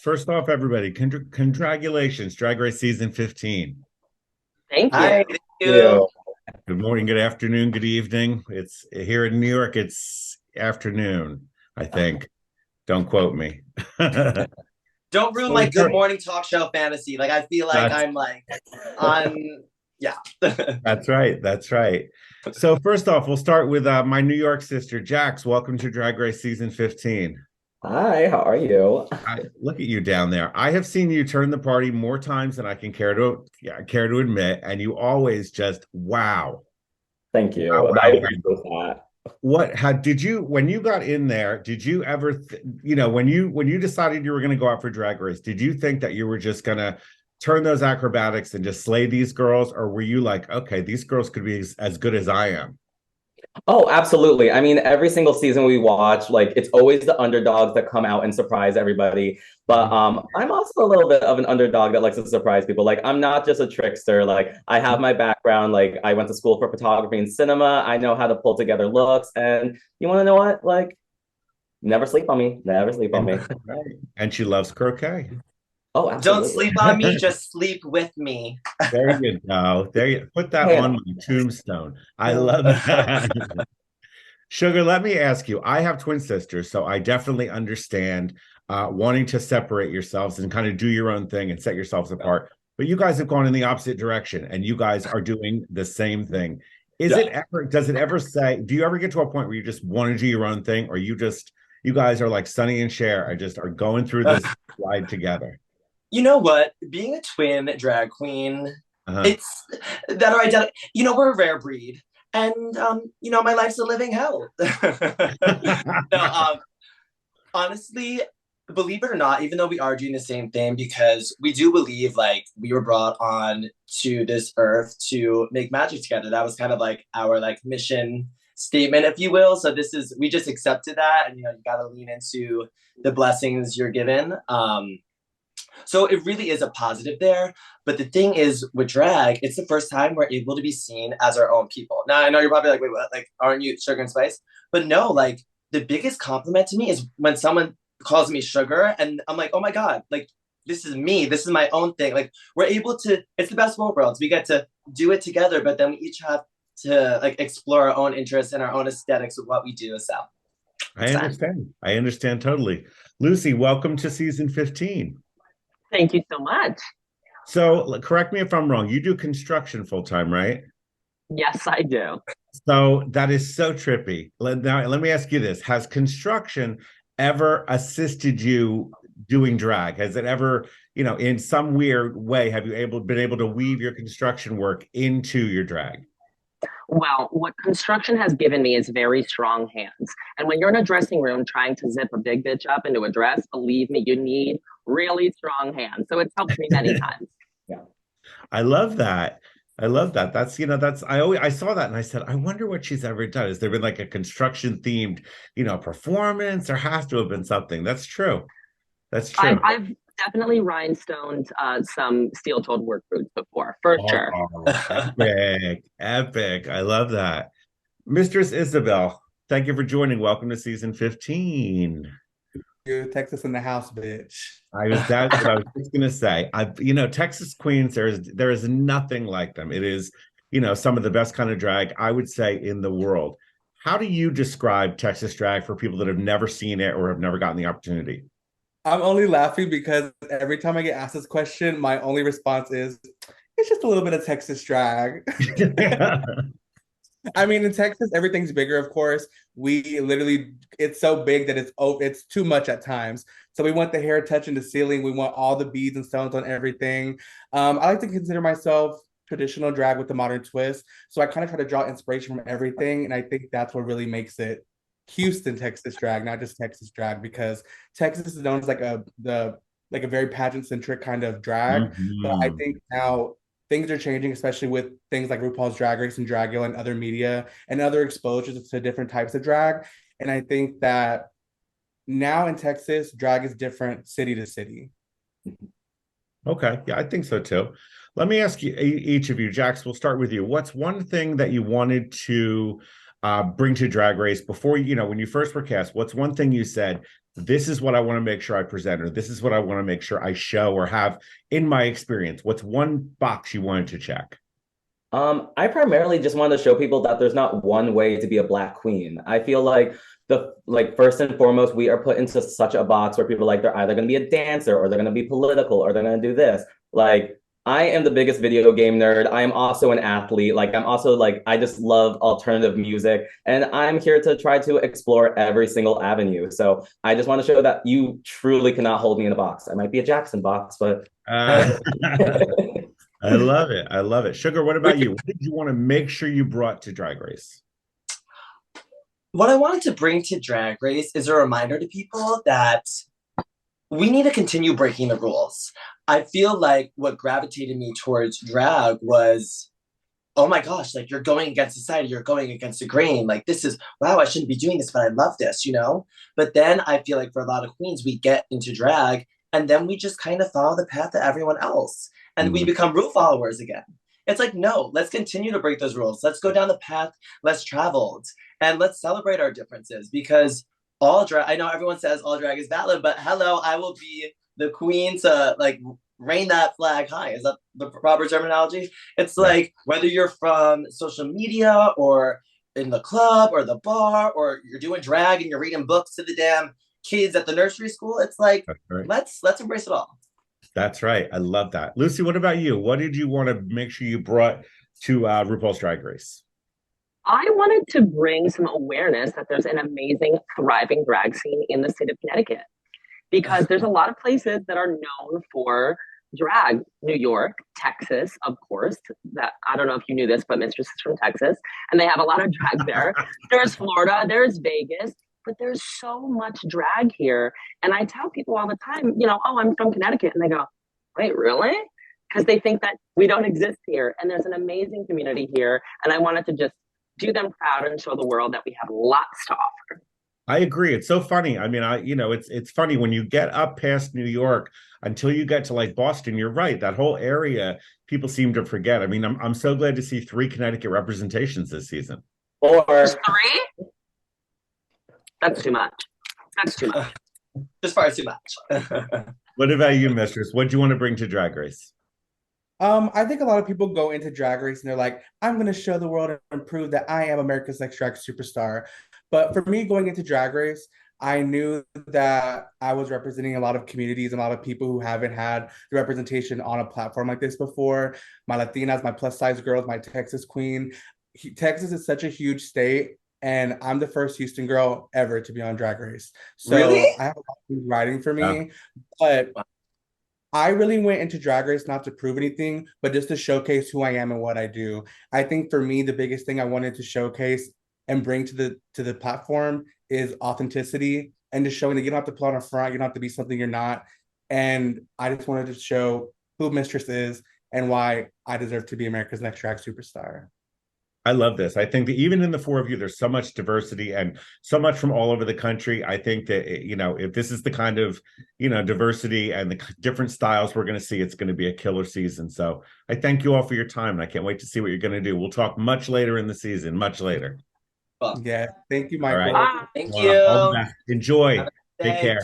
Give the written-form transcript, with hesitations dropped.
First off, everybody, congratulations, Drag Race season 15. Thank you. Hi, thank you. You. Good morning, good afternoon, good evening. It's here in New York, it's afternoon, I think. Don't quote me. Don't ruin my So good morning talk show fantasy. Like I feel like that's I'm like on yeah. that's right. That's right. So first off, we'll start with my New York sister, Jax. Welcome to Drag Race season 15. Hi, how are you? I look at you down there. I have seen you turn the party more times than I can care to admit, and you always just wow. Thank Wow, you. I wow, wow. appreciate that. What how did you when you got in there, did you ever when you decided you were going to go out for Drag Race, did you think that you were just going to turn those acrobatics and just slay these girls, or were you like, okay, these girls could be as good as I am? Oh, absolutely. I mean, every single season we watch, like it's always the underdogs that come out and surprise everybody. But Mhm. I'm also a little bit of an underdog that likes to surprise people. Like I'm not just a trickster. Like I have my background. Like I went to school for photography and cinema. I know how to pull together looks. And you want to know what? Like never sleep on me. Never sleep on And, me. right. And she loves croquet. Oh, Don't absolutely. sleep on me, just sleep with me. There you go. There you put that Hey, on my tombstone. I no. love that. Sugar, let me ask you. I have twin sisters, so I definitely understand wanting to separate yourselves and kind of do your own thing and set yourselves apart. But you guys have gone in the opposite direction, and you guys are doing the same thing. Yeah. Does it ever say, do you ever get to a point where you just want to do your own thing, or you guys are like Sonny and Cher, are going through this ride together? You know what? Being a twin drag queen, Uh-huh. it's that are identical. We're a rare breed. And my life's a living hell. No, honestly, believe it or not, even though we are doing the same thing, because we do believe like we were brought on to this earth to make magic together. That was kind of like our like mission statement, if you will. So we just accepted that, and you gotta lean into the blessings you're given. So it really is a positive there. But the thing is, with drag, it's the first time we're able to be seen as our own people. Now, I know you're probably like, wait, what? Like, aren't you Sugar and Spice? But no, like, the biggest compliment to me is when someone calls me Sugar, and I'm like, oh my God, like, this is me. This is my own thing. Like, we're able to, it's the best of both worlds. We get to do it together, but then we each have to, like, explore our own interests and our own aesthetics of what we do. So, I it's fun. understand. I understand totally. Lucy, welcome to season 15. Thank you so much. So, correct me if I'm wrong. You do construction full time, right? Yes, I do. So that is so trippy. Now, let me ask you this: has construction ever assisted you doing drag? Has it ever, in some weird way, have you been able to weave your construction work into your drag? Well, what construction has given me is very strong hands. And when you're in a dressing room trying to zip a big bitch up into a dress, believe me, you need really strong hands. So it's helped me many times. Yeah. I love that. I love that. I saw that and I said, I wonder what she's ever done. Has there been like a construction themed, performance? There has to have been something. That's true. That's I've, true. I've definitely rhinestoned some steel-toed work boots before, for sure. Oh, epic, epic. I love that. Mistress Isabel, thank you for joining. Welcome to season 15. You, Texas in the house, bitch. That's what I was just gonna say. Texas Queens, there is nothing like them. It is, some of the best kind of drag, I would say, in the world. How do you describe Texas drag for people that have never seen it or have never gotten the opportunity? I'm only laughing because every time I get asked this question, my only response is, it's just a little bit of Texas drag. I mean, in Texas, everything's bigger, of course. We literally, it's so big that it's too much at times. So we want the hair touching the ceiling. We want all the beads and stones on everything. I like to consider myself traditional drag with the modern twist. So I kind of try to draw inspiration from everything. And I think that's what really makes it Houston, Texas drag, not just Texas drag, because Texas is known as like a very pageant centric kind of drag. But I Mhm. think now things are changing, especially with things like RuPaul's Drag Race and Dragula and other media and other exposures to different types of drag. And I think that now in Texas, drag is different city to city. Okay, yeah, I think so too. Let me ask you, each of you, Jax, we'll start with you. What's one thing that you wanted to bring to Drag Race before, when you first were cast? What's one thing you said, this is what I want to make sure I present, or this is what I want to make sure I show or have in my experience? What's one box you wanted to check? I primarily just wanted to show people that there's not one way to be a Black queen. I feel like first and foremost, we are put into such a box where people are like they're either going to be a dancer or they're going to be political or they're going to do this. Like I am the biggest video game nerd. I am also an athlete. Like I'm also like I just love alternative music, and I'm here to try to explore every single avenue. So I just want to show that you truly cannot hold me in a box. I might be a Jackson box, but I love it. I love it. Sugar, what about you? What did you want to make sure you brought to Drag Race? What I wanted to bring to Drag Race is a reminder to people that we need to continue breaking the rules. I feel like what gravitated me towards drag was, oh my gosh, like you're going against society, you're going against the grain. Like this is, wow, I shouldn't be doing this, but I love this, you know? But then I feel like for a lot of queens, we get into drag and then we just kind of follow the path of everyone else. And we become rule followers again. It's like, no, let's continue to break those rules. Let's go down the path less traveled and let's celebrate our differences because all drag, I know everyone says all drag is valid, but hello, I will be the queen to like reign that flag high. Is that the proper terminology? It's like whether you're from social media or in the club or the bar or you're doing drag and you're reading books to the damn kids at the nursery school. It's like, let's embrace it all. That's right. I love that. Lucy, what about you? What did you want to make sure you brought to RuPaul's Drag Race? I wanted to bring some awareness that there's an amazing, thriving drag scene in the state of Connecticut because there's a lot of places that are known for drag. New York, Texas, of course. That I don't know if you knew this, but Mistress is from Texas, and they have a lot of drag there. There's Florida, there's Vegas, but there's so much drag here. And I tell people all the time, you know, oh, I'm from Connecticut. And they go, wait, really? Because they think that we don't exist here. And there's an amazing community here. And I wanted to just do them proud and show the world that we have lots to offer. I agree. It's so funny. I mean, it's funny when you get up past New York until you get to like Boston, you're right. That whole area, people seem to forget. I mean, I'm so glad to see 3 Connecticut representations this season. Or 3? That's too much. That's too much. Just far too much. What about you, Mistress? What do you want to bring to Drag Race? I think a lot of people go into Drag Race and they're like, I'm going to show the world and prove that I am America's Next Drag Superstar. But for me, going into Drag Race, I knew that I was representing a lot of communities and a lot of people who haven't had the representation on a platform like this before. My Latinas, my plus size girls, my Texas queen. Texas is such a huge state. And I'm the first Houston girl ever to be on Drag Race. So really? I have a lot of things riding for me. But I really went into Drag Race not to prove anything, but just to showcase who I am and what I do. I think for me, the biggest thing I wanted to showcase and bring to the platform is authenticity and just showing that you don't have to put on a front, you don't have to be something you're not. And I just wanted to show who Mistress is and why I deserve to be America's Next Drag Superstar. I love this. I think that even in the 4 of you, there's so much diversity and so much from all over the country. I think that, you know, if this is the kind of, you know, diversity and the different styles we're going to see, it's going to be a killer season. So I thank you all for your time. And I can't wait to see what you're going to do. We'll talk much later in the season, much later. Yeah. Thank you, Michael. All right. Thank you. All the best. Enjoy. Take care.